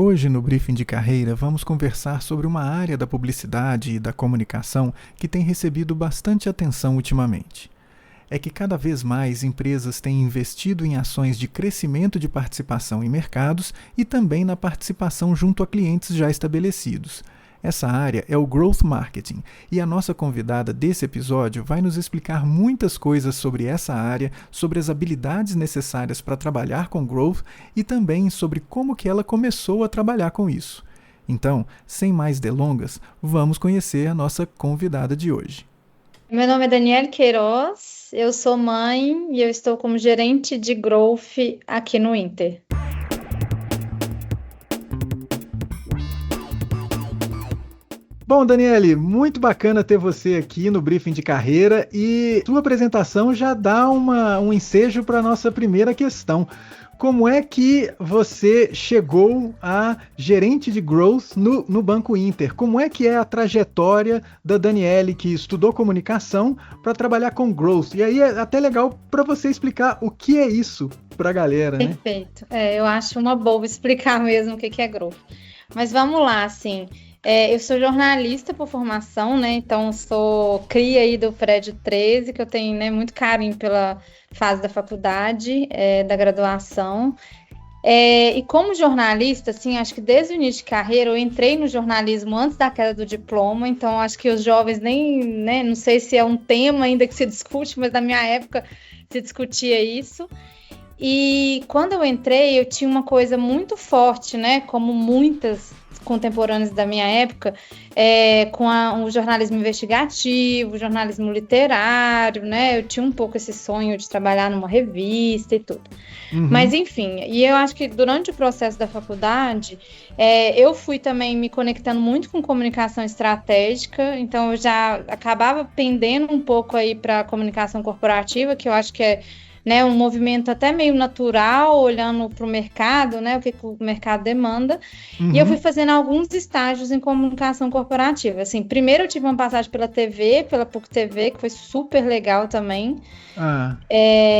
Hoje, no Briefing de Carreira, vamos conversar sobre uma área da publicidade e da comunicação que tem recebido bastante atenção ultimamente. É que cada vez mais empresas têm investido em ações de crescimento de participação em mercados e também na participação junto a clientes já estabelecidos. Essa área é o Growth Marketing, e a nossa convidada desse episódio vai nos explicar muitas coisas sobre essa área, sobre as habilidades necessárias para trabalhar com Growth e também sobre como que ela começou a trabalhar com isso. Então, sem mais delongas, vamos conhecer a nossa convidada de hoje. Meu nome é Daniele Queiroz, eu sou mãe e eu estou como gerente de Growth aqui no Inter. Bom, Daniele, muito bacana ter você aqui no Briefing de Carreira e sua apresentação já dá um ensejo para a nossa primeira questão. Como é que você chegou a gerente de Growth no Banco Inter? Como é que é a trajetória da Daniele, que estudou comunicação, para trabalhar com Growth? E aí é até legal para você explicar o que é isso para a galera, né? Perfeito. Eu acho uma boa explicar mesmo o que é Growth. Mas vamos lá, assim... eu sou jornalista por formação, né? Então sou cria aí do Prédio 13, que eu tenho, né, muito carinho pela fase da faculdade, da graduação. E como jornalista, assim, acho que desde o início de carreira eu entrei no jornalismo antes da queda do diploma, então acho que os jovens nem, né, não sei se é um tema ainda que se discute, mas na minha época se discutia isso. E quando eu entrei, eu tinha uma coisa muito forte, né? Como muitas contemporâneas da minha época, com o jornalismo investigativo, o jornalismo literário, né? Eu tinha um pouco esse sonho de trabalhar numa revista e tudo. Uhum. Mas, enfim, e eu acho que durante o processo da faculdade, eu fui também me conectando muito com comunicação estratégica, então eu já acabava pendendo um pouco aí para a comunicação corporativa, que eu acho que é, né, um movimento até meio natural, olhando para o mercado, né, o que o mercado demanda. Uhum. E eu fui fazendo alguns estágios em comunicação corporativa. Assim, primeiro eu tive uma passagem pela TV, pela PUC TV, que foi super legal também.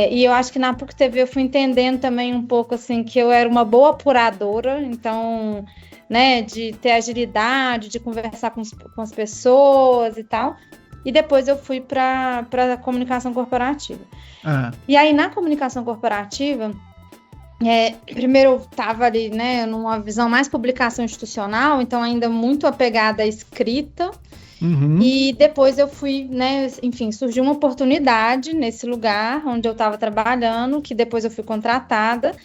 E eu acho que na PUC TV eu fui entendendo também um pouco assim que eu era uma boa apuradora, então, né, de ter agilidade, de conversar com as pessoas e tal. E depois eu fui para a comunicação corporativa. E aí, na comunicação corporativa, primeiro eu estava ali, né, numa visão mais publicação institucional, então ainda muito apegada à escrita. Uhum. E depois eu fui, né, enfim, surgiu uma oportunidade nesse lugar onde eu estava trabalhando, que depois eu fui contratada.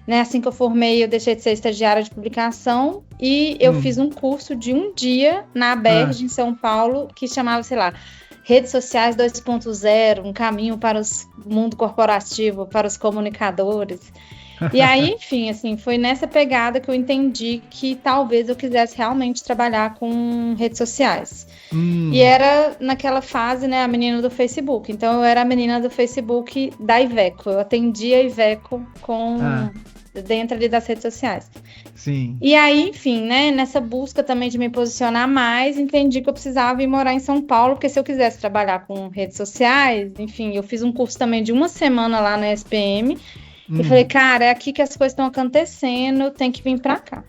Né, assim que eu formei, eu deixei de ser estagiária de publicação e eu fiz um curso de um dia na ABERJ, em São Paulo, que chamava, sei lá, Redes Sociais 2.0, um caminho para o mundo corporativo, para os comunicadores. E aí, enfim, assim, foi nessa pegada que eu entendi que talvez eu quisesse realmente trabalhar com redes sociais. E era naquela fase, né, a menina do Facebook. Então, eu era a menina do Facebook da Iveco. Eu atendia a Iveco dentro ali das redes sociais. Sim. E aí, enfim, né, nessa busca também de me posicionar mais, entendi que eu precisava ir morar em São Paulo, porque se eu quisesse trabalhar com redes sociais, enfim, eu fiz um curso também de uma semana lá na SPM, e falei, cara, é aqui que as coisas estão acontecendo, eu tenho que vir pra cá.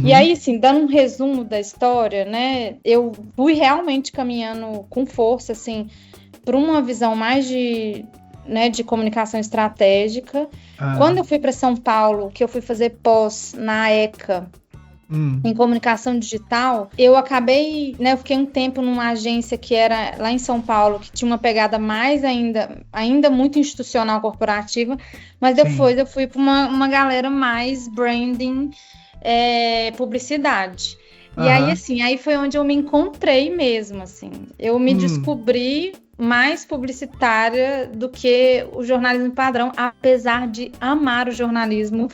E aí, assim, dando um resumo da história, né, eu fui realmente caminhando com força, assim, para uma visão mais de comunicação estratégica. Quando eu fui para São Paulo, que eu fui fazer pós na ECA, em comunicação digital, eu acabei, né, eu fiquei um tempo numa agência que era lá em São Paulo, que tinha uma pegada mais ainda muito institucional corporativa, mas depois eu fui para uma galera mais branding, publicidade. E aí, assim, aí foi onde eu me encontrei mesmo, assim. Eu me descobri mais publicitária do que o jornalismo padrão, apesar de amar o jornalismo,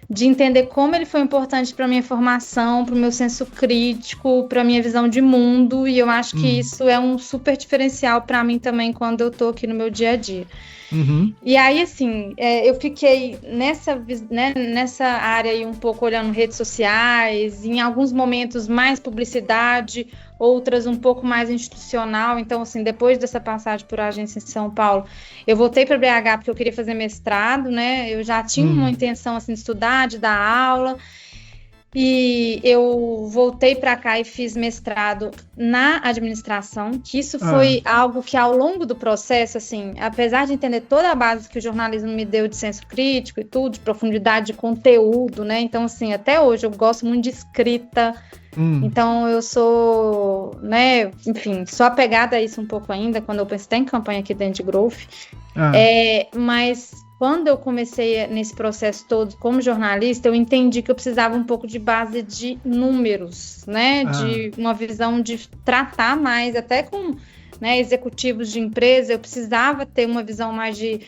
de entender como ele foi importante para minha formação, para o meu senso crítico, para minha visão de mundo, e eu acho que isso é um super diferencial para mim também quando eu tô aqui no meu dia a dia. E aí, assim, eu fiquei nessa área aí um pouco olhando redes sociais, em alguns momentos mais publicidade, outras um pouco mais institucional. Então, assim, depois dessa passagem por agência em São Paulo, eu voltei para BH porque eu queria fazer mestrado, né? Eu já tinha uma intenção, assim, de estudar, de dar aula. E eu voltei para cá e fiz mestrado na administração, que isso foi algo que ao longo do processo, assim, apesar de entender toda a base que o jornalismo me deu de senso crítico e tudo, de profundidade de conteúdo, né? Então, assim, até hoje eu gosto muito de escrita, então eu sou, né, enfim, sou apegada a isso um pouco ainda, quando eu penso até em campanha aqui dentro de Growth, mas quando eu comecei nesse processo todo como jornalista, eu entendi que eu precisava um pouco de base de números, né, de uma visão de tratar mais, até com, né, executivos de empresa, eu precisava ter uma visão mais de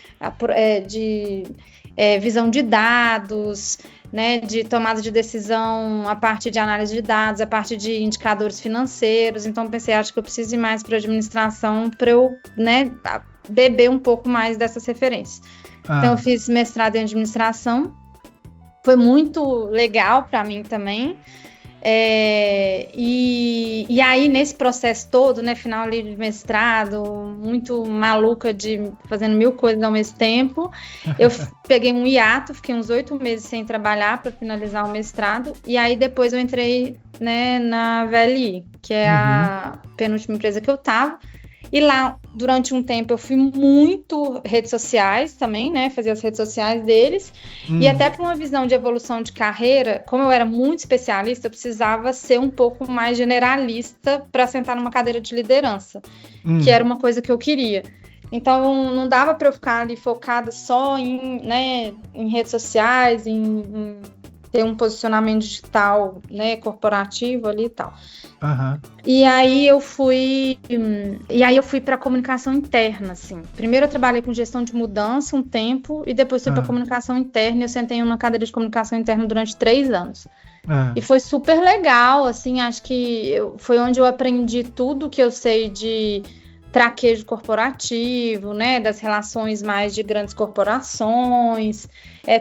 visão de dados, né, de tomada de decisão, a parte de análise de dados, a parte de indicadores financeiros. Então pensei, acho que eu preciso ir mais para a administração para eu, né, beber um pouco mais dessas referências. Então eu fiz mestrado em administração, foi muito legal para mim também. E aí nesse processo todo, né, final ali de mestrado, muito maluca de fazendo 1000 coisas ao mesmo tempo, eu peguei um hiato, fiquei uns 8 meses sem trabalhar para finalizar o mestrado, e aí depois eu entrei, né, na VLI, que é a penúltima empresa que eu tava. E lá, durante um tempo, eu fui muito redes sociais também, né? Fazia as redes sociais deles. E até para uma visão de evolução de carreira, como eu era muito especialista, eu precisava ser um pouco mais generalista para sentar numa cadeira de liderança, que era uma coisa que eu queria. Então, não dava para eu ficar ali focada só em, né, em redes sociais, em ter um posicionamento digital, né, corporativo ali e tal. E aí eu fui para comunicação interna, assim. Primeiro eu trabalhei com gestão de mudança um tempo e depois fui para comunicação interna. Eu sentei em uma cadeira de comunicação interna durante 3 anos. E foi super legal, assim, acho que foi onde eu aprendi tudo que eu sei de traquejo corporativo, né, das relações mais de grandes corporações,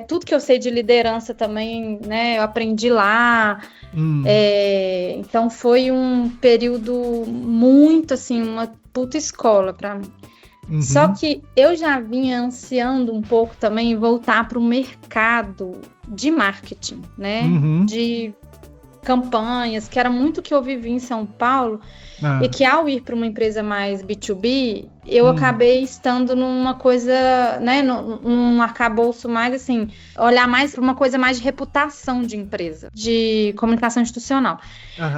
tudo que eu sei de liderança também, né, eu aprendi lá. Então foi um período muito, assim, uma puta escola para mim. Só que eu já vinha ansiando um pouco também voltar para o mercado de marketing, né, de campanhas, que era muito o que eu vivi em São Paulo, e que ao ir para uma empresa mais B2B, eu acabei estando numa coisa, né, num arcabouço mais assim, olhar mais para uma coisa mais de reputação de empresa, de comunicação institucional.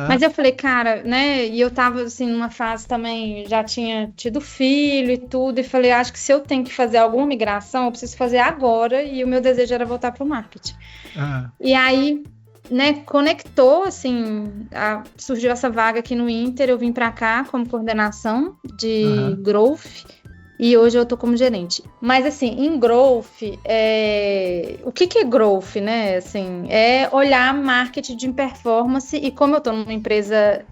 Mas eu falei, cara, né, e eu tava assim numa fase também, já tinha tido filho e tudo, e falei, acho que se eu tenho que fazer alguma migração, eu preciso fazer agora, e o meu desejo era voltar para o marketing. E aí, né, conectou, assim, surgiu essa vaga aqui no Inter, eu vim para cá como coordenação de Growth, e hoje eu tô como gerente. Mas, assim, em Growth, o que é Growth, né, assim, é olhar marketing de performance, e como eu tô numa empresa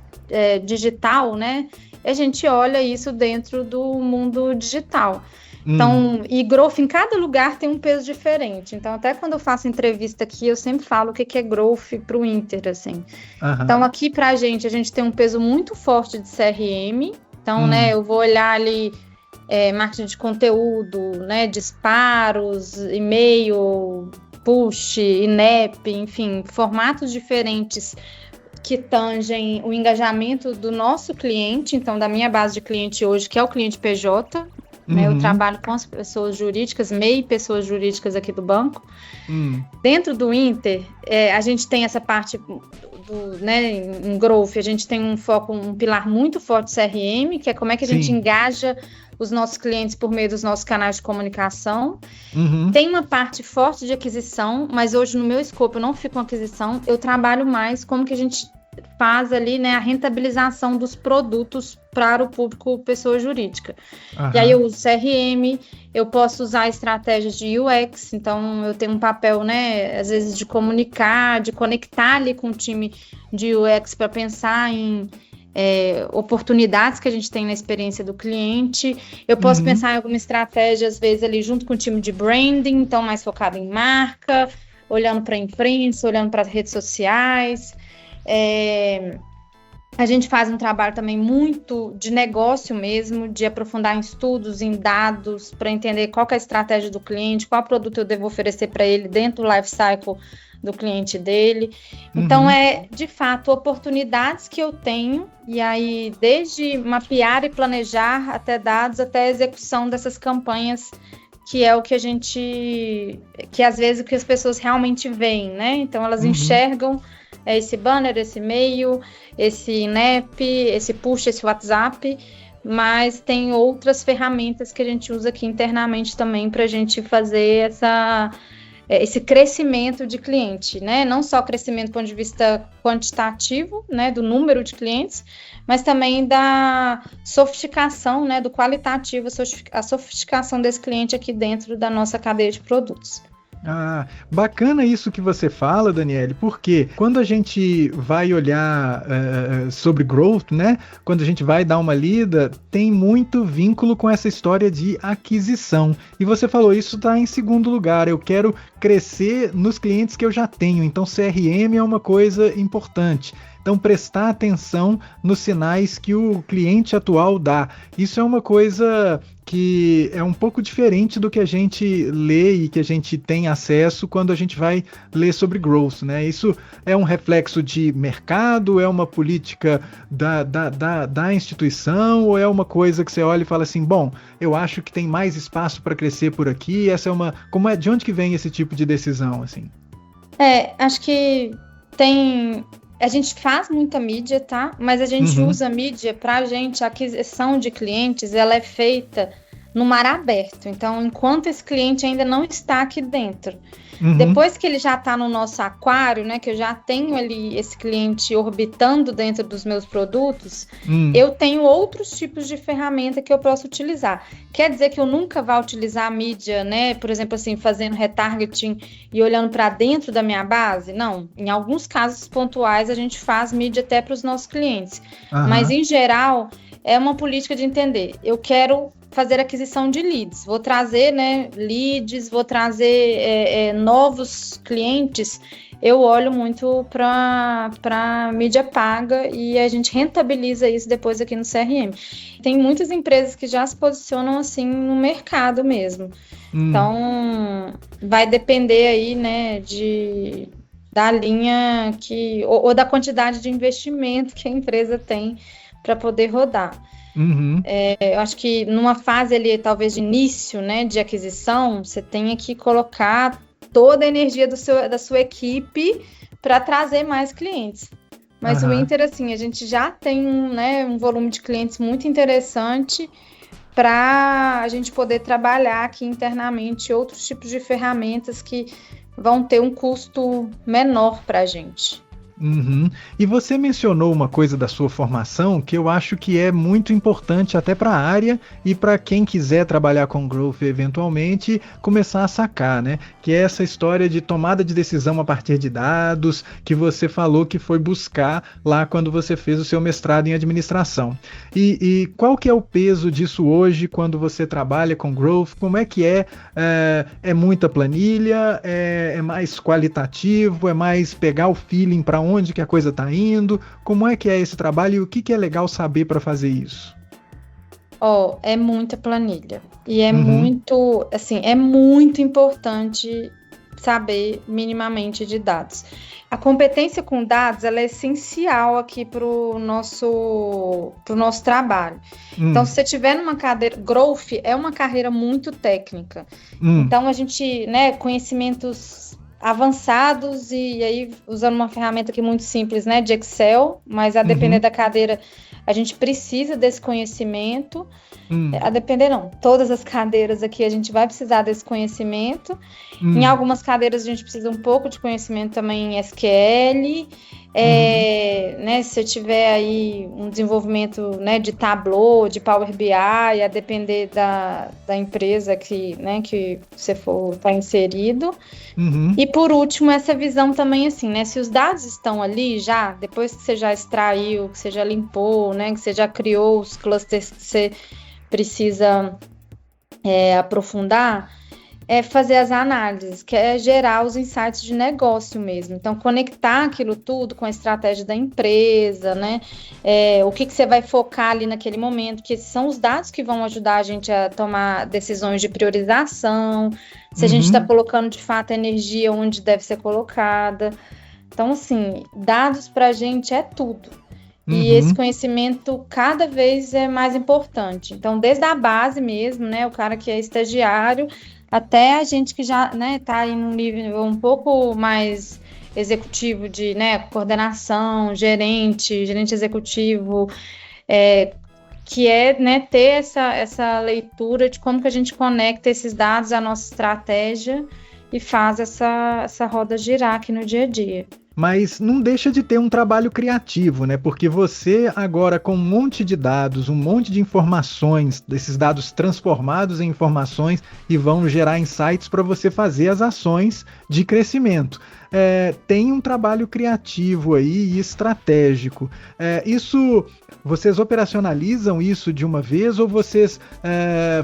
digital, né, a gente olha isso dentro do mundo digital. Então, e growth em cada lugar tem um peso diferente. Então, até quando eu faço entrevista aqui, eu sempre falo o que é growth para o Inter, assim. Então, aqui pra gente, a gente tem um peso muito forte de CRM. Então, né, eu vou olhar ali marketing de conteúdo, né, disparos, e-mail, push, INEP, enfim, formatos diferentes que tangem o engajamento do nosso cliente, então da minha base de cliente hoje, que é o cliente PJ, né, eu trabalho com as pessoas jurídicas, MEI, pessoas jurídicas aqui do banco. Dentro do Inter, a gente tem essa parte né, em Growth, a gente tem um foco, um pilar muito forte de CRM, que é como é que a gente engaja os nossos clientes por meio dos nossos canais de comunicação. Tem uma parte forte de aquisição, mas hoje no meu escopo eu não fico com aquisição, eu trabalho mais como que a gente faz ali, né, a rentabilização dos produtos para o público pessoa jurídica. E aí eu uso CRM, eu posso usar estratégias de UX, então eu tenho um papel, né, às vezes de comunicar, de conectar ali com o time de UX para pensar em oportunidades que a gente tem na experiência do cliente. Eu posso pensar em alguma estratégia, às vezes, ali junto com o time de branding, então mais focado em marca, olhando para a imprensa, olhando para as redes sociais. A gente faz um trabalho também muito de negócio mesmo, de aprofundar em estudos, em dados, para entender qual que é a estratégia do cliente, qual produto eu devo oferecer para ele dentro do life cycle do cliente dele. Então, de fato, oportunidades que eu tenho, e aí desde mapear e planejar até dados, até a execução dessas campanhas, que é o que que às vezes o que as pessoas realmente veem, né? Então, elas enxergam esse banner, esse e-mail, esse INEP, esse push, esse WhatsApp, mas tem outras ferramentas que a gente usa aqui internamente também para a gente fazer esse crescimento de cliente, né? Não só crescimento do ponto de vista quantitativo, né, do número de clientes, mas também da sofisticação, né, do qualitativo, a sofisticação desse cliente aqui dentro da nossa cadeia de produtos. Ah, bacana isso que você fala, Daniele, porque quando a gente vai olhar sobre growth, né? Quando a gente vai dar uma lida, tem muito vínculo com essa história de aquisição. E você falou, isso está em segundo lugar, eu quero crescer nos clientes que eu já tenho, então CRM é uma coisa importante. Então, prestar atenção nos sinais que o cliente atual dá. Isso é uma coisa que é um pouco diferente do que a gente lê e que a gente tem acesso quando a gente vai ler sobre growth, né? Isso é um reflexo de mercado, é uma política da instituição, ou é uma coisa que você olha e fala assim, bom, eu acho que tem mais espaço para crescer por aqui, de onde que vem esse tipo de decisão, assim? Acho que a gente faz muita mídia, tá? Mas a gente usa mídia para a gente, a aquisição de clientes, ela é feita no mar aberto. Então, enquanto esse cliente ainda não está aqui dentro, depois que ele já está no nosso aquário, né? Que eu já tenho ali esse cliente orbitando dentro dos meus produtos, eu tenho outros tipos de ferramenta que eu posso utilizar. Quer dizer que eu nunca vou utilizar a mídia, né? Por exemplo, assim, fazendo retargeting e olhando para dentro da minha base? Não. Em alguns casos pontuais, a gente faz mídia até para os nossos clientes. Mas, em geral, é uma política de entender. Eu quero fazer aquisição de leads, vou trazer, né, leads, vou trazer novos clientes. Eu olho muito para mídia paga e a gente rentabiliza isso depois aqui no CRM. Tem muitas empresas que já se posicionam assim no mercado mesmo. Então, vai depender aí, né, da linha ou da quantidade de investimento que a empresa tem para poder rodar. Eu acho que numa fase ali, talvez de início, né, de aquisição, você tenha que colocar toda a energia da sua equipe para trazer mais clientes. Mas o Inter, assim, a gente já tem um volume de clientes muito interessante para a gente poder trabalhar aqui internamente outros tipos de ferramentas que vão ter um custo menor para a gente. E você mencionou uma coisa da sua formação que eu acho que é muito importante até para a área e para quem quiser trabalhar com growth eventualmente começar a sacar, né? Que é essa história de tomada de decisão a partir de dados que você falou que foi buscar lá quando você fez o seu mestrado em administração. E qual que é o peso disso hoje quando você trabalha com growth? Como é que é? É muita planilha? É mais qualitativo? É mais pegar o feeling para onde que a coisa está indo? Como é que é esse trabalho e o que é legal saber para fazer isso? É muita planilha e é muito, assim, é muito importante saber minimamente de dados. A competência com dados, ela é essencial aqui para o nosso trabalho. Então, se você tiver numa cadeira, growth é uma carreira muito técnica. Então, a gente, né, conhecimentos avançados e aí usando uma ferramenta aqui muito simples, né, de Excel, mas a depender da cadeira a gente precisa desse conhecimento. A depender não, todas as cadeiras aqui a gente vai precisar desse conhecimento. Em algumas cadeiras a gente precisa um pouco de conhecimento também em SQL. Né, se eu tiver aí um desenvolvimento, né, de Tableau, de Power BI, a depender da empresa que você for estar inserido. E por último, essa visão também assim, né, se os dados estão ali já, depois que você já extraiu, que você já limpou, né, que você já criou os clusters que você precisa aprofundar, é fazer as análises, que é gerar os insights de negócio mesmo. Então, conectar aquilo tudo com a estratégia da empresa, né? O que você vai focar ali naquele momento, que são os dados que vão ajudar a gente a tomar decisões de priorização, se a gente está colocando de fato a energia onde deve ser colocada. Então, assim, dados para a gente é tudo. E esse conhecimento cada vez é mais importante. Então, desde a base mesmo, né? O cara que é estagiário, até a gente que já, né, tá em um nível um pouco mais executivo de, né, coordenação, gerente executivo, que é, né, ter essa leitura de como que a gente conecta esses dados à nossa estratégia e faz essa roda girar aqui no dia a dia. Mas não deixa de ter um trabalho criativo, né? Porque você agora com um monte de dados, um monte de informações, desses dados transformados em informações e vão gerar insights para você fazer as ações de crescimento. Tem um trabalho criativo aí e estratégico. Vocês operacionalizam isso de uma vez ou vocês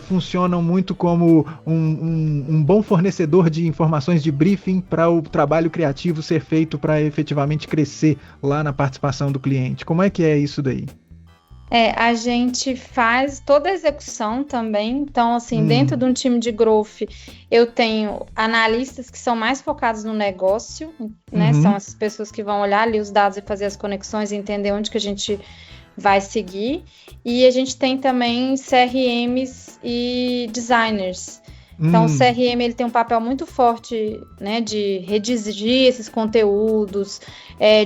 funcionam muito como um bom fornecedor de informações de briefing para o trabalho criativo ser feito para efetivamente crescer lá na participação do cliente? Como é que é isso daí? A gente faz toda a execução também. Então, assim, dentro de um time de growth, eu tenho analistas que são mais focados no negócio, né? São essas pessoas que vão olhar ali os dados e fazer as conexões e entender onde que a gente vai seguir. E a gente tem também CRMs e designers. Então, o CRM ele tem um papel muito forte, né, de redigir esses conteúdos,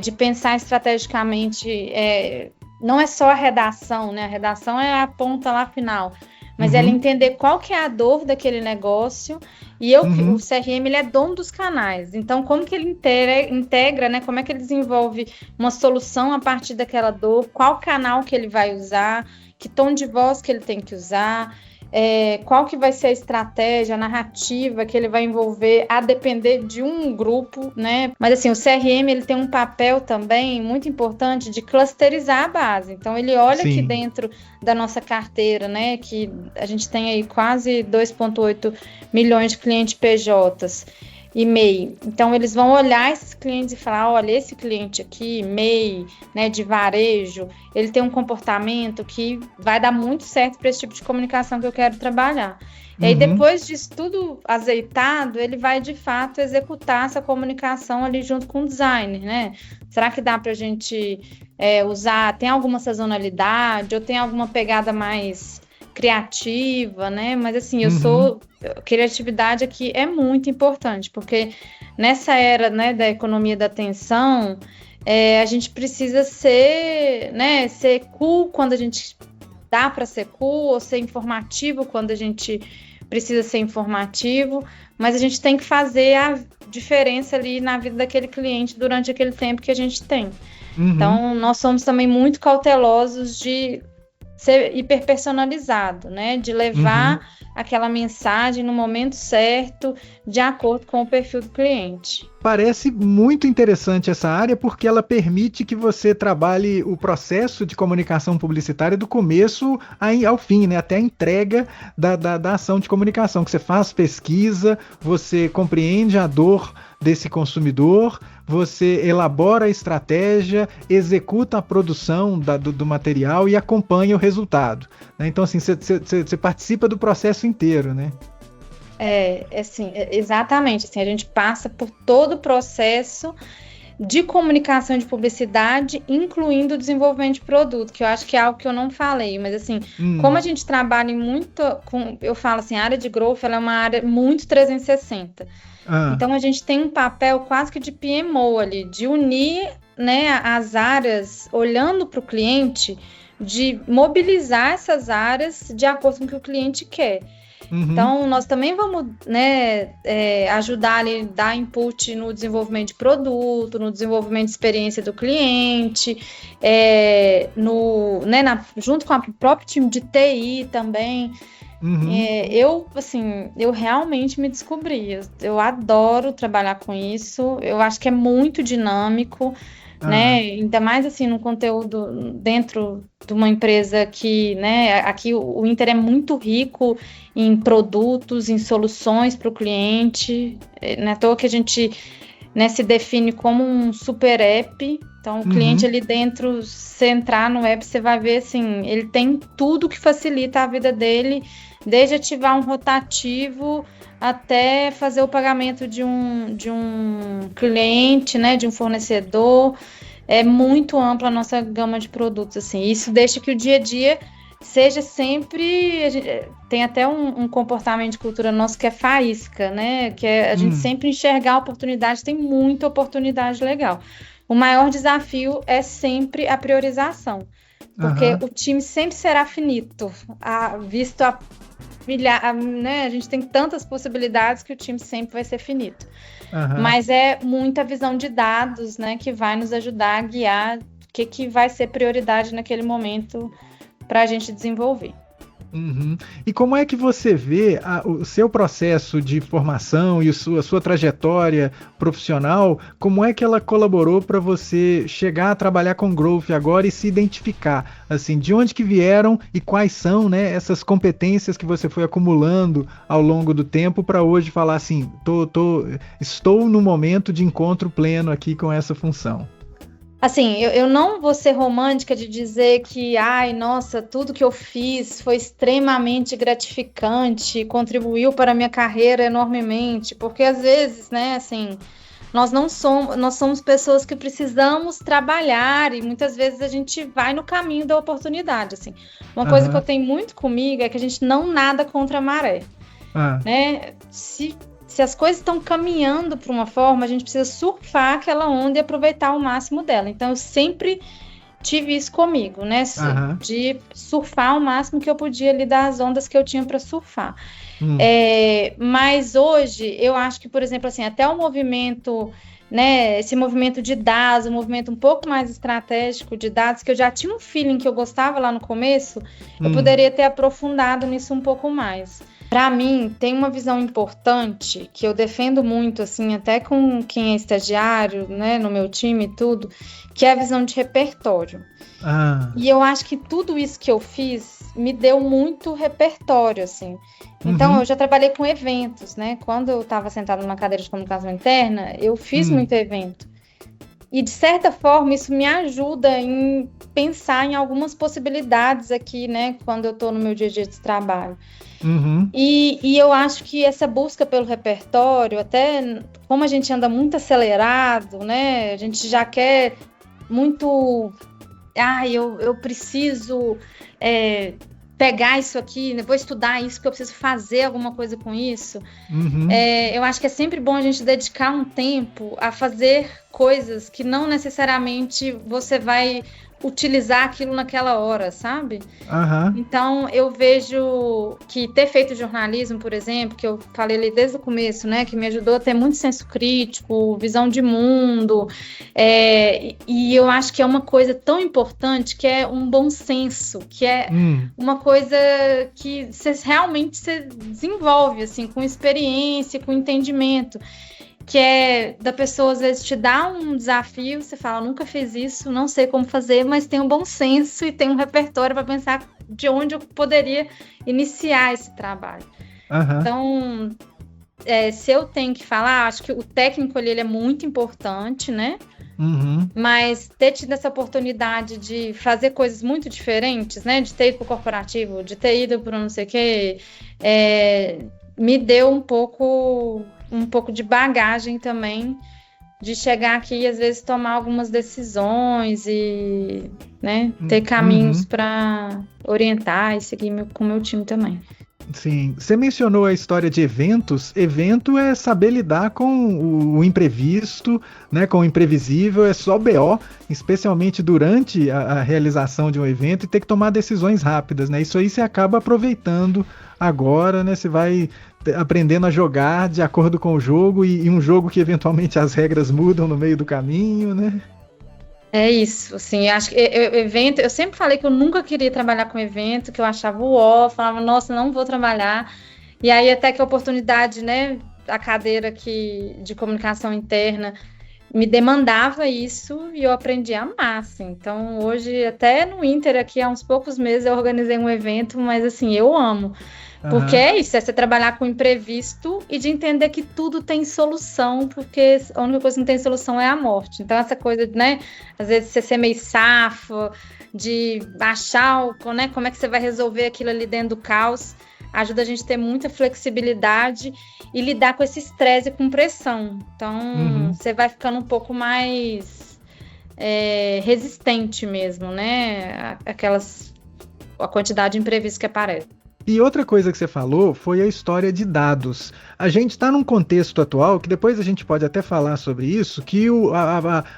de pensar estrategicamente. Não é só a redação, né? A redação é a ponta lá final, mas ela entender qual que é a dor daquele negócio e o CRM ele é dono dos canais. Então, como que ele integra, né? Como é que ele desenvolve uma solução a partir daquela dor? Qual canal que ele vai usar? Que tom de voz que ele tem que usar? Qual que vai ser a estratégia, a narrativa que ele vai envolver a depender de um grupo, né? Mas assim, o CRM ele tem um papel também muito importante de clusterizar a base. Então ele olha aqui dentro da nossa carteira, né? Que a gente tem aí quase 2,8 milhões de clientes PJs e MEI. Então eles vão olhar esses clientes e falar, olha, esse cliente aqui, MEI, né, de varejo, ele tem um comportamento que vai dar muito certo para esse tipo de comunicação que eu quero trabalhar. E aí depois disso tudo azeitado, ele vai de fato executar essa comunicação ali junto com o designer, né? Será que dá para a gente usar, tem alguma sazonalidade ou tem alguma pegada mais criativa, né? Mas assim, criatividade aqui é muito importante, porque nessa era, né, da economia da atenção, a gente precisa ser cool quando a gente dá para ser cool, ou ser informativo quando a gente precisa ser informativo, mas a gente tem que fazer a diferença ali na vida daquele cliente durante aquele tempo que a gente tem. Então, nós somos também muito cautelosos de ser hiperpersonalizado, né? De levar aquela mensagem no momento certo, de acordo com o perfil do cliente. Parece muito interessante essa área porque ela permite que você trabalhe o processo de comunicação publicitária do começo ao fim, né? Até a entrega da ação de comunicação, que você faz pesquisa, você compreende a dor desse consumidor, você elabora a estratégia, executa a produção do material e acompanha o resultado, né? Então, assim, você participa do processo inteiro, né? Exatamente. Assim, a gente passa por todo o processo de comunicação de publicidade, incluindo o desenvolvimento de produto, que eu acho que é algo que eu não falei, mas assim, como a gente trabalha muito eu falo assim, a área de growth, ela é uma área muito 360. Então a gente tem um papel quase que de PMO ali, de unir, né, as áreas, olhando para o cliente, de mobilizar essas áreas de acordo com o que o cliente quer. Então, nós também vamos, né, ajudar ali, dar input no desenvolvimento de produto, no desenvolvimento de experiência do cliente, junto com o próprio time de TI também. Eu realmente me descobri. Eu adoro trabalhar com isso. Eu acho que é muito dinâmico. né? Ainda mais assim no conteúdo dentro de uma empresa que, né? Aqui o Inter é muito rico em produtos, em soluções para o cliente. Não é à toa que a gente, né, se define como um super app. Então, o cliente ali dentro, se entrar no app, você vai ver assim, ele tem tudo que facilita a vida dele, desde ativar um rotativo até fazer o pagamento de um cliente, né, de um fornecedor. É muito ampla a nossa gama de produtos, assim. Isso deixa que o dia a dia seja sempre... tem até um comportamento de cultura nosso que é faísca, né? Que é a gente sempre enxergar a oportunidade, tem muita oportunidade legal. O maior desafio é sempre a priorização, porque o time sempre será finito, visto a né? A gente tem tantas possibilidades que o time sempre vai ser finito. Mas é muita visão de dados, né, que vai nos ajudar a guiar o que vai ser prioridade naquele momento para a gente desenvolver. E como é que você vê o seu processo de formação e a sua trajetória profissional, como é que ela colaborou para você chegar a trabalhar com Growth agora e se identificar, assim, de onde que vieram e quais são, né, essas competências que você foi acumulando ao longo do tempo para hoje falar assim, estou no momento de encontro pleno aqui com essa função? Assim, eu não vou ser romântica de dizer que, ai, nossa, tudo que eu fiz foi extremamente gratificante, contribuiu para a minha carreira enormemente, porque às vezes, né, assim, nós somos pessoas que precisamos trabalhar e muitas vezes a gente vai no caminho da oportunidade, assim. Uma coisa que eu tenho muito comigo é que a gente não nada contra a maré, né? Se as coisas estão caminhando para uma forma, a gente precisa surfar aquela onda e aproveitar o máximo dela. Então, eu sempre tive isso comigo, né? De surfar o máximo que eu podia ali das ondas que eu tinha para surfar. Mas hoje, eu acho que, por exemplo, assim, até o movimento, né? Esse movimento de dados, um movimento um pouco mais estratégico de dados, que eu já tinha um feeling que eu gostava lá no começo, eu poderia ter aprofundado nisso um pouco mais. Para mim, tem uma visão importante que eu defendo muito, assim, até com quem é estagiário, né, no meu time e tudo, que é a visão de repertório. E eu acho que tudo isso que eu fiz me deu muito repertório, assim. Então, eu já trabalhei com eventos, né? Quando eu estava sentada numa cadeira de comunicação interna, eu fiz muito evento. E, de certa forma, isso me ajuda em pensar em algumas possibilidades aqui, né? Quando eu estou no meu dia a dia de trabalho. E eu acho que essa busca pelo repertório, até como a gente anda muito acelerado, né? A gente já quer muito... eu preciso pegar isso aqui, vou estudar isso, porque eu preciso fazer alguma coisa com isso. Eu acho que é sempre bom a gente dedicar um tempo a fazer coisas que não necessariamente você vai utilizar aquilo naquela hora, sabe? Então, eu vejo que ter feito jornalismo, por exemplo, que eu falei ali desde o começo, né, que me ajudou a ter muito senso crítico, visão de mundo, e eu acho que é uma coisa tão importante que é um bom senso, que é uma coisa que você realmente desenvolve, assim, com experiência, com entendimento, que é da pessoa, às vezes, te dar um desafio, você fala, nunca fiz isso, não sei como fazer, mas tem um bom senso e tem um repertório para pensar de onde eu poderia iniciar esse trabalho. Então, se eu tenho que falar, acho que o técnico ali, ele é muito importante, né? Mas ter tido essa oportunidade de fazer coisas muito diferentes, né? De ter ido para o corporativo, de ter ido para não sei o quê, me deu um pouco de bagagem também, de chegar aqui e às vezes tomar algumas decisões e, né, ter caminhos para orientar e seguir com o meu time também. Sim, você mencionou a história de eventos. Evento é saber lidar com o imprevisto, né, com o imprevisível, é só BO, especialmente durante a realização de um evento, e ter que tomar decisões rápidas, né? Isso aí você acaba aproveitando agora, né? Você vai aprendendo a jogar de acordo com o jogo, e um jogo que eventualmente as regras mudam no meio do caminho, né? É isso, assim, acho que evento, eu sempre falei que eu nunca queria trabalhar com evento, que eu achava falava, nossa, não vou trabalhar, e aí até que a oportunidade, né, a cadeira aqui de comunicação interna me demandava isso e eu aprendi a amar, assim. Então, hoje, até no Inter, aqui há uns poucos meses, eu organizei um evento, mas assim, eu amo. Porque Aham. é isso, é você trabalhar com imprevisto e de entender que tudo tem solução, porque a única coisa que não tem solução é a morte. Então, essa coisa, né, às vezes você ser meio safo, de achar, né, como é que você vai resolver aquilo ali dentro do caos, ajuda a gente a ter muita flexibilidade e lidar com esse estresse e com pressão. Então, Uhum. você vai ficando um pouco mais resistente mesmo, né, a quantidade de imprevistos que aparece. E outra coisa que você falou foi a história de dados. A gente está num contexto atual, que depois a gente pode até falar sobre isso, que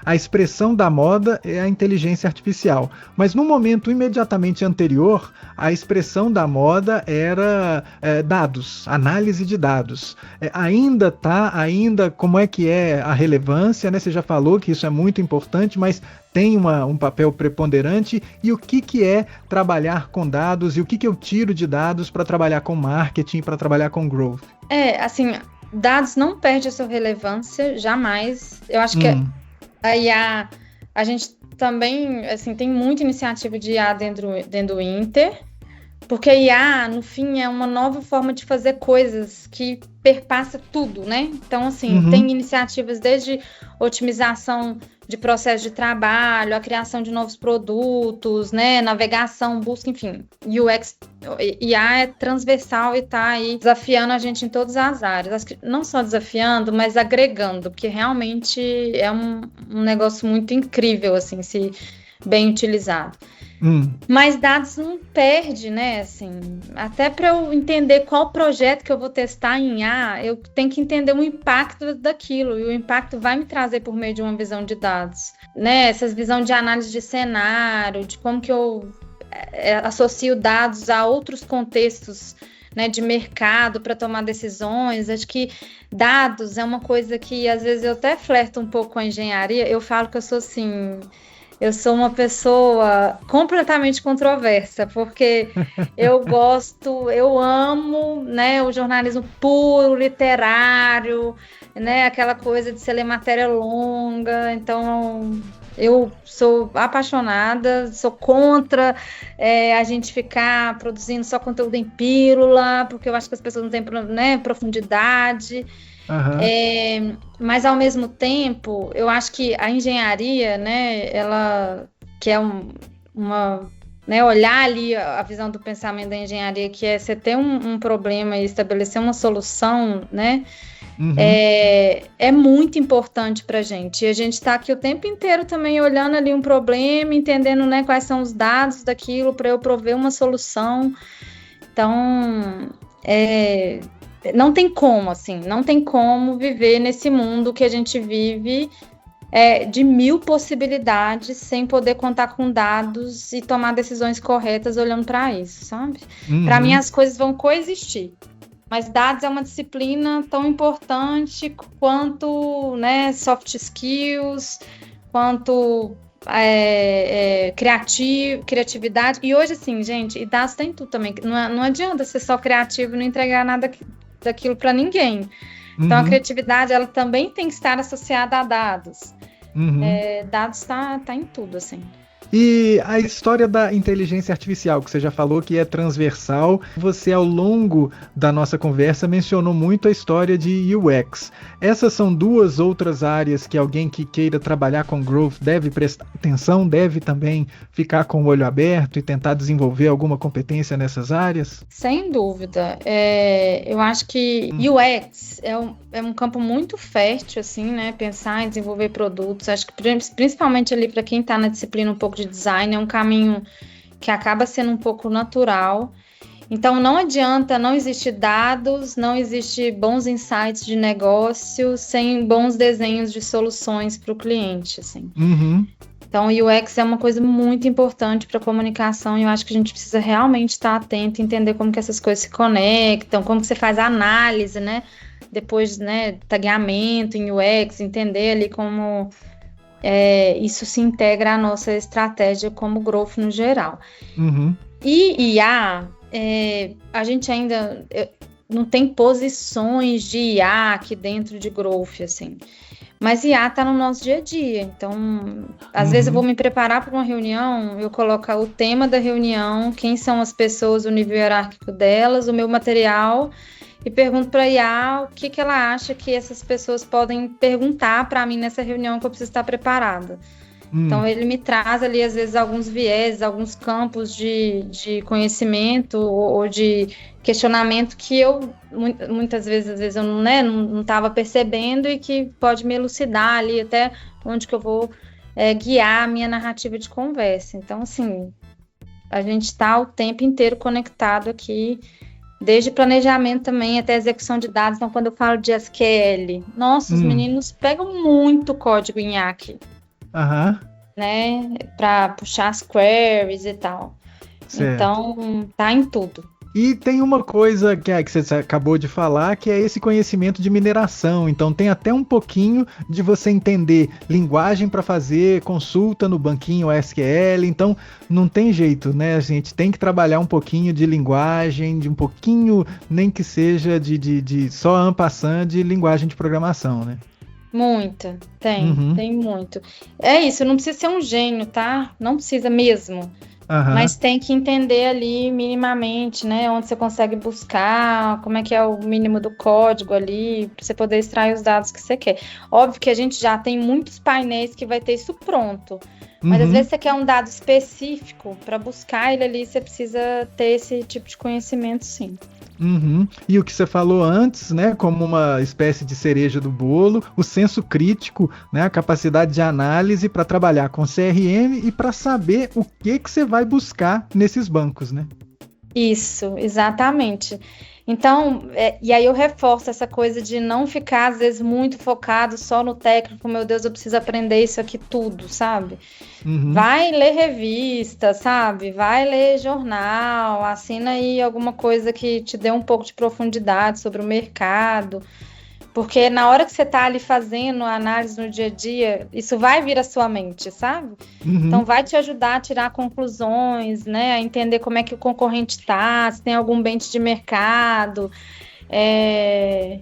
a expressão da moda é a inteligência artificial. Mas no momento imediatamente anterior, a expressão da moda era dados, análise de dados. Ainda como é que é a relevância, né? Você já falou que isso é muito importante, mas tem um papel preponderante, e o que é trabalhar com dados e o que eu tiro de dados para trabalhar com marketing, para trabalhar com growth? Assim, dados não perde a sua relevância, jamais. Eu acho que a IA, a gente também, assim, tem muita iniciativa de IA dentro do Inter, porque a IA, no fim, é uma nova forma de fazer coisas que perpassa tudo, né? Então, assim, tem iniciativas desde otimização de processo de trabalho, a criação de novos produtos, né? Navegação, busca, enfim. UX, IA é transversal e tá aí desafiando a gente em todas as áreas. Acho que não só desafiando, mas agregando, porque realmente é um negócio muito incrível, assim, se bem utilizado. Mas dados não perde, né? Assim, até para eu entender qual projeto que eu vou testar em IA, eu tenho que entender o impacto daquilo, e o impacto vai me trazer por meio de uma visão de dados, né? Essas visão de análise de cenário, de como que eu associo dados a outros contextos, né, de mercado para tomar decisões. Acho que dados é uma coisa que às vezes eu até flerto um pouco com a engenharia. Eu falo que eu sou assim... Eu sou uma pessoa completamente controversa, porque eu amo, né, o jornalismo puro, literário, né, aquela coisa de ser ler matéria longa. Então, eu sou apaixonada, sou contra a gente ficar produzindo só conteúdo em pílula, porque eu acho que as pessoas não têm, né, profundidade. Mas ao mesmo tempo, eu acho que a engenharia, né, ela que é né, olhar ali a visão do pensamento da engenharia, que é você ter um problema e estabelecer uma solução, né, é muito importante para a gente. E a gente está aqui o tempo inteiro também olhando ali um problema, entendendo, né, quais são os dados daquilo para eu prover uma solução. Então, não tem como, assim, não tem como viver nesse mundo que a gente vive de mil possibilidades sem poder contar com dados e tomar decisões corretas olhando para isso, sabe? Para mim, as coisas vão coexistir, mas dados é uma disciplina tão importante quanto, né, soft skills, quanto criatividade. E hoje, assim, gente, e dados tem tudo também. Não adianta ser só criativo e não entregar nada daquilo para ninguém. Então, a criatividade, ela também tem que estar associada a dados. Dados tá em tudo, assim. E a história da inteligência artificial, que você já falou que é transversal, você ao longo da nossa conversa mencionou muito a história de UX. Essas são duas outras áreas que alguém que queira trabalhar com growth deve prestar atenção, deve também ficar com o olho aberto e tentar desenvolver alguma competência nessas áreas? Sem dúvida. Eu acho que UX é um campo muito fértil, assim, né? Pensar em desenvolver produtos. Acho que principalmente ali para quem está na disciplina um pouco de design, é um caminho que acaba sendo um pouco natural. Então, não adianta, não existe dados, não existe bons insights de negócio sem bons desenhos de soluções para o cliente, assim. Então, o UX é uma coisa muito importante para a comunicação, e eu acho que a gente precisa realmente estar atento e entender como que essas coisas se conectam, como que você faz a análise, né? Depois, né, tagueamento em UX, entender ali como isso se integra à nossa estratégia como growth no geral. E IA, a gente ainda não tem posições de IA aqui dentro de growth, assim. Mas IA está no nosso dia a dia. Então, às vezes eu vou me preparar para uma reunião, eu coloco o tema da reunião, quem são as pessoas, o nível hierárquico delas, o meu material, e pergunto para a IA o que ela acha que essas pessoas podem perguntar para mim nessa reunião que eu preciso estar preparada. Então, ele me traz ali, às vezes, alguns viés, alguns campos de conhecimento ou de questionamento que eu, muitas vezes, às vezes, eu não estava percebendo e que pode me elucidar ali até onde que eu vou guiar a minha narrativa de conversa. Então, assim, a gente está o tempo inteiro conectado aqui, desde planejamento também até execução de dados. Então, quando eu falo de SQL, nossa, os meninos pegam muito código em aqui. Né, para puxar as queries e tal. Certo. Então, tá em tudo. E tem uma coisa que você acabou de falar, que é esse conhecimento de mineração. Então, tem até um pouquinho de você entender linguagem para fazer consulta no banquinho SQL. Então, não tem jeito, né? A gente tem que trabalhar um pouquinho de linguagem, de um pouquinho, nem que seja de só en passant de linguagem de programação, né? Muita, tem muito. É isso, não precisa ser um gênio, tá? Não precisa mesmo. Mas tem que entender ali minimamente, né? Onde você consegue buscar, como é que é o mínimo do código ali, para você poder extrair os dados que você quer. Óbvio que a gente já tem muitos painéis que vai ter isso pronto. Mas às vezes você quer um dado específico, para buscar ele ali, você precisa ter esse tipo de conhecimento, sim. E o que você falou antes, né, como uma espécie de cereja do bolo, o senso crítico, né, a capacidade de análise para trabalhar com CRM e para saber o que você vai buscar nesses bancos, né? Isso, exatamente. Então, e aí eu reforço essa coisa de não ficar, às vezes, muito focado só no técnico, meu Deus, eu preciso aprender isso aqui tudo, sabe? Vai ler revista, sabe? Vai ler jornal, assina aí alguma coisa que te dê um pouco de profundidade sobre o mercado, porque na hora que você tá ali fazendo a análise no dia a dia, isso vai vir à sua mente, sabe? Então vai te ajudar a tirar conclusões, né? A entender como é que o concorrente tá, se tem algum bench de mercado,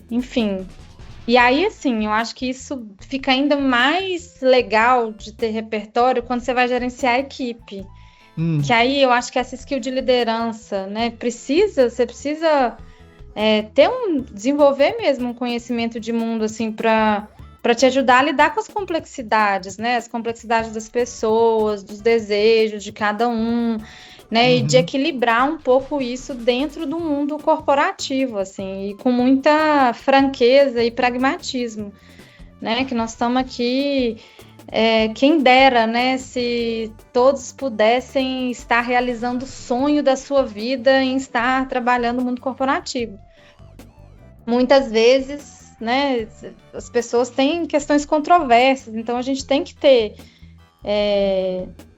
enfim. E aí, assim, eu acho que isso fica ainda mais legal de ter repertório quando você vai gerenciar a equipe. Que aí eu acho que essa skill de liderança, né? Você precisa desenvolver mesmo um conhecimento de mundo, assim, para te ajudar a lidar com as complexidades, né? As complexidades das pessoas, dos desejos de cada um, né? E de equilibrar um pouco isso dentro do mundo corporativo, assim, e com muita franqueza e pragmatismo, né? Que nós estamos aqui, quem dera, né? Se todos pudessem estar realizando o sonho da sua vida em estar trabalhando no mundo corporativo. Muitas vezes, né, as pessoas têm questões controversas, então a gente tem que ter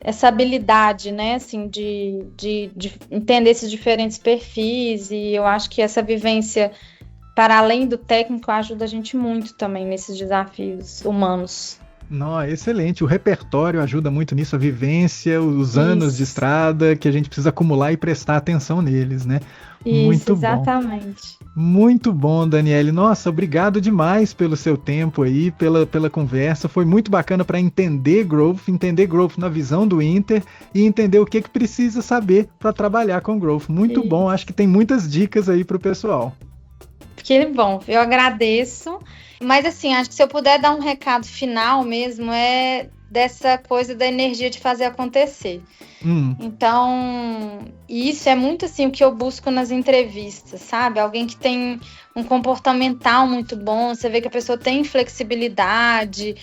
essa habilidade, né, assim, de entender esses diferentes perfis, e eu acho que essa vivência para além do técnico ajuda a gente muito também nesses desafios humanos. Não, excelente. O repertório ajuda muito nisso, a vivência, os anos de estrada que a gente precisa acumular e prestar atenção neles, né? Isso, muito exatamente. Bom. Muito bom, Daniele. Nossa, obrigado demais pelo seu tempo aí, pela conversa. Foi muito bacana para entender growth na visão do Inter e entender o que precisa saber para trabalhar com growth. Muito bom, acho que tem muitas dicas aí para o pessoal. Que bom, eu agradeço. Mas assim, acho que se eu puder dar um recado final mesmo, dessa coisa da energia de fazer acontecer. Então, isso é muito assim o que eu busco nas entrevistas, sabe? Alguém que tem um comportamental muito bom, você vê que a pessoa tem flexibilidade,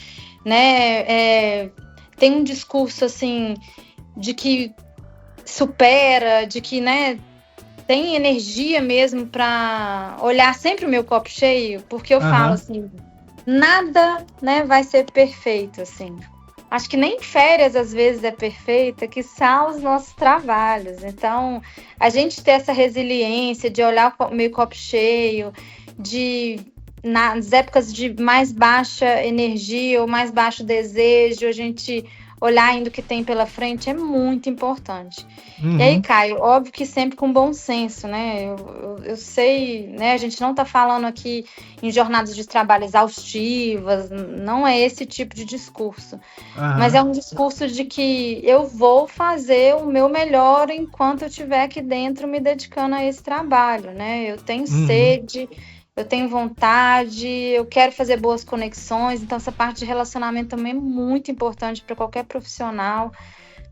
né? Tem um discurso assim de que supera, de que, né, tem energia mesmo para olhar sempre o meu copo cheio, porque eu falo assim, nada, né, vai ser perfeito, assim. Acho que nem férias às vezes é perfeita, quiçá os nossos trabalhos. Então, a gente ter essa resiliência de olhar o meu copo cheio, nas épocas de mais baixa energia ou mais baixo desejo, a gente olhar ainda o que tem pela frente é muito importante. Uhum. E aí, Caio, óbvio que sempre com bom senso, né? Eu sei, né? A gente não está falando aqui em jornadas de trabalho exaustivas, não é esse tipo de discurso. Mas é um discurso de que eu vou fazer o meu melhor enquanto eu estiver aqui dentro me dedicando a esse trabalho, né? Eu tenho sede, eu tenho vontade, eu quero fazer boas conexões, então essa parte de relacionamento também é muito importante para qualquer profissional,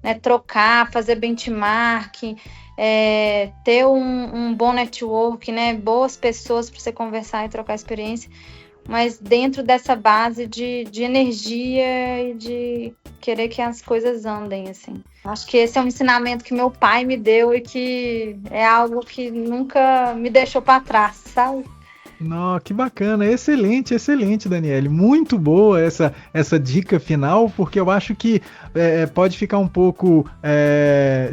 né? Trocar, fazer benchmark, ter um bom network, né? Boas pessoas para você conversar e trocar experiência, mas dentro dessa base de energia e de querer que as coisas andem, assim. Acho que esse é um ensinamento que meu pai me deu e que é algo que nunca me deixou para trás, sabe? Não, que bacana, excelente, excelente, Daniele. Muito boa essa dica final, porque eu acho que pode ficar um pouco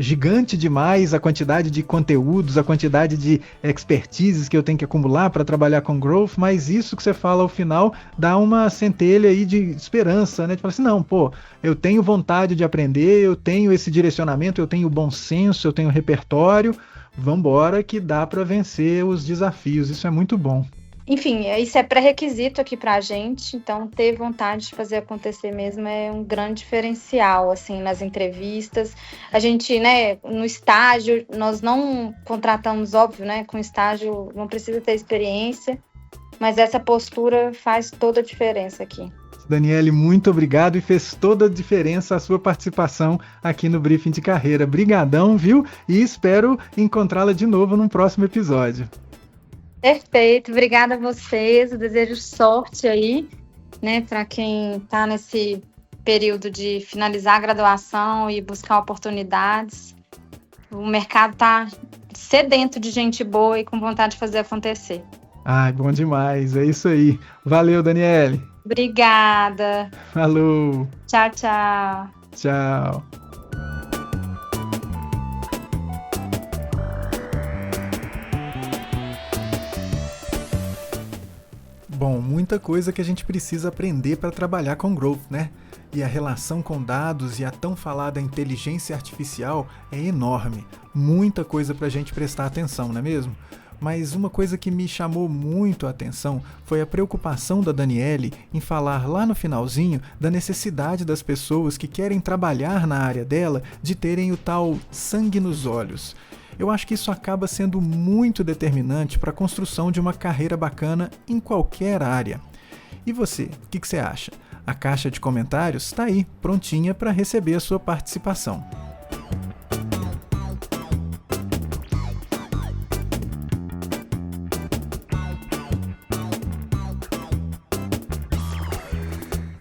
gigante demais a quantidade de conteúdos, a quantidade de expertises que eu tenho que acumular para trabalhar com growth, mas isso que você fala ao final dá uma centelha aí de esperança, né? De falar assim, não, pô, eu tenho vontade de aprender, eu tenho esse direcionamento, eu tenho bom senso, eu tenho repertório. Vambora que dá para vencer os desafios, isso é muito bom. Enfim, isso é pré-requisito aqui pra gente, então ter vontade de fazer acontecer mesmo é um grande diferencial, assim, nas entrevistas. A gente, né, no estágio, nós não contratamos, óbvio, né, com estágio não precisa ter experiência, mas essa postura faz toda a diferença aqui. Daniele, muito obrigado e fez toda a diferença a sua participação aqui no Briefing de Carreira. Brigadão, viu? E espero encontrá-la de novo num próximo episódio. Perfeito, obrigada a vocês, eu desejo sorte aí, né, para quem está nesse período de finalizar a graduação e buscar oportunidades. O mercado está sedento de gente boa e com vontade de fazer acontecer. Ai, bom demais, é isso aí. Valeu, Daniele. Obrigada. Falou. Tchau, tchau. Tchau. Bom, muita coisa que a gente precisa aprender para trabalhar com growth, né? E a relação com dados e a tão falada inteligência artificial é enorme. Muita coisa para a gente prestar atenção, não é mesmo? Mas uma coisa que me chamou muito a atenção foi a preocupação da Daniele em falar lá no finalzinho da necessidade das pessoas que querem trabalhar na área dela de terem o tal sangue nos olhos. Eu acho que isso acaba sendo muito determinante para a construção de uma carreira bacana em qualquer área. E você, o que você acha? A caixa de comentários está aí, prontinha para receber a sua participação.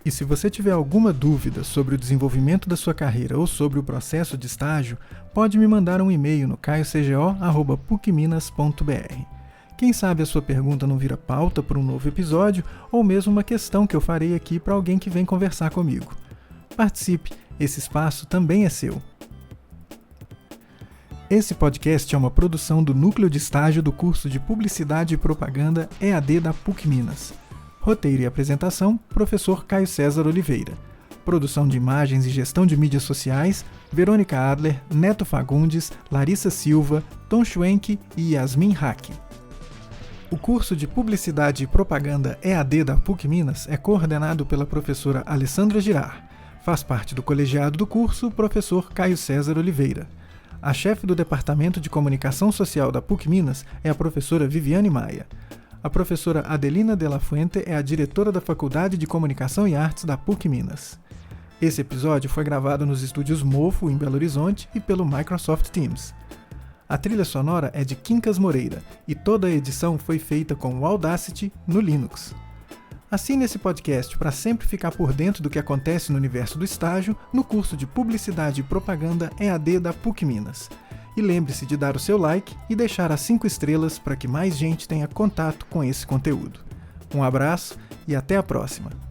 E se você tiver alguma dúvida sobre o desenvolvimento da sua carreira ou sobre o processo de estágio, pode me mandar um e-mail no caiocgo@pucminas.br. Quem sabe a sua pergunta não vira pauta para um novo episódio ou mesmo uma questão que eu farei aqui para alguém que vem conversar comigo. Participe, esse espaço também é seu. Esse podcast é uma produção do Núcleo de Estágio do curso de Publicidade e Propaganda EAD da PUC Minas. Roteiro e apresentação, professor Caio César Oliveira. Produção de imagens e gestão de mídias sociais, Verônica Adler, Neto Fagundes, Larissa Silva, Tom Schwenk e Yasmin Hack. O curso de Publicidade e Propaganda EAD da PUC Minas é coordenado pela professora Alessandra Girard. Faz parte do colegiado do curso o professor Caio César Oliveira. A chefe do Departamento de Comunicação Social da PUC Minas é a professora Viviane Maia. A professora Adelina de la Fuente é a diretora da Faculdade de Comunicação e Artes da PUC Minas. Esse episódio foi gravado nos estúdios Mofo, em Belo Horizonte, e pelo Microsoft Teams. A trilha sonora é de Quincas Moreira, e toda a edição foi feita com o Audacity no Linux. Assine esse podcast para sempre ficar por dentro do que acontece no universo do estágio no curso de Publicidade e Propaganda EAD da PUC Minas. E lembre-se de dar o seu like e deixar as 5 estrelas para que mais gente tenha contato com esse conteúdo. Um abraço e até a próxima!